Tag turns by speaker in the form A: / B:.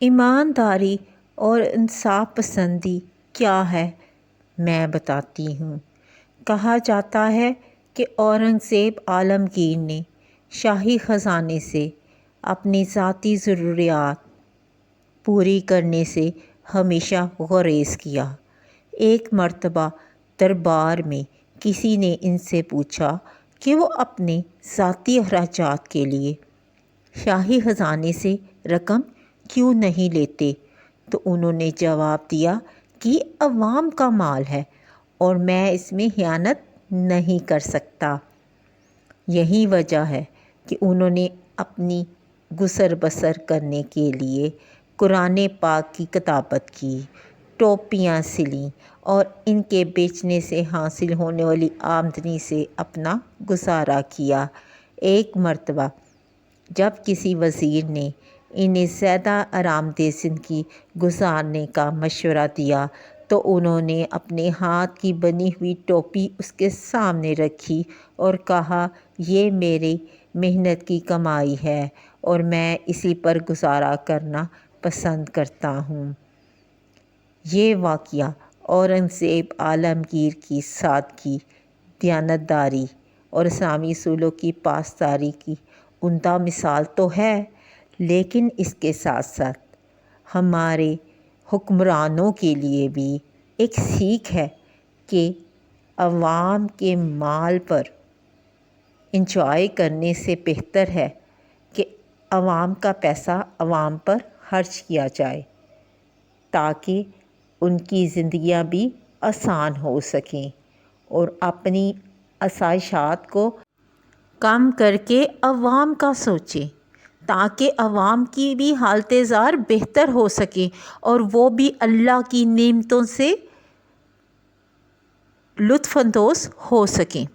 A: ایمانداری اور انصاف پسندی کیا ہے میں بتاتی ہوں۔ کہا جاتا ہے کہ اورنگزیب عالمگیر نے شاہی خزانے سے اپنی ذاتی ضروریات پوری کرنے سے ہمیشہ گریز کیا۔ ایک مرتبہ دربار میں کسی نے ان سے پوچھا کہ وہ اپنے ذاتی اخراجات کے لیے شاہی خزانے سے رقم کیوں نہیں لیتے، تو انہوں نے جواب دیا کہ یہ عوام کا مال ہے اور میں اس میں خیانت نہیں کر سکتا۔ یہی وجہ ہے کہ انہوں نے اپنی گزر بسر کرنے کے لیے قرآن پاک کی کتابت کی، ٹوپیاں سلیں اور ان کے بیچنے سے حاصل ہونے والی آمدنی سے اپنا گزارا کیا۔ ایک مرتبہ جب کسی وزیر نے انہیں زیادہ آرام دہ زندگی گزارنے کا مشورہ دیا تو انہوں نے اپنے ہاتھ کی بنی ہوئی ٹوپی اس کے سامنے رکھی اور کہا، یہ میری محنت کی کمائی ہے اور میں اسی پر گزارا کرنا پسند کرتا ہوں۔ یہ واقعہ اورنگزیب عالمگیر کی سادگی، دیانتداری اور اسلامی اصولوں کی پاسداری کی عمدہ مثال تو ہے، لیکن اس کے ساتھ ساتھ ہمارے حکمرانوں کے لیے بھی ایک سیکھ ہے کہ عوام کے مال پر انجوائے کرنے سے بہتر ہے کہ عوام کا پیسہ عوام پر خرچ کیا جائے تاکہ ان کی زندگیاں بھی آسان ہو سکیں، اور اپنی آسائشات کو کم کر کے عوام کا سوچیں تاکہ عوام کی بھی حالت زار بہتر ہو سکے اور وہ بھی اللہ کی نعمتوں سے لطف اندوز ہو سکیں۔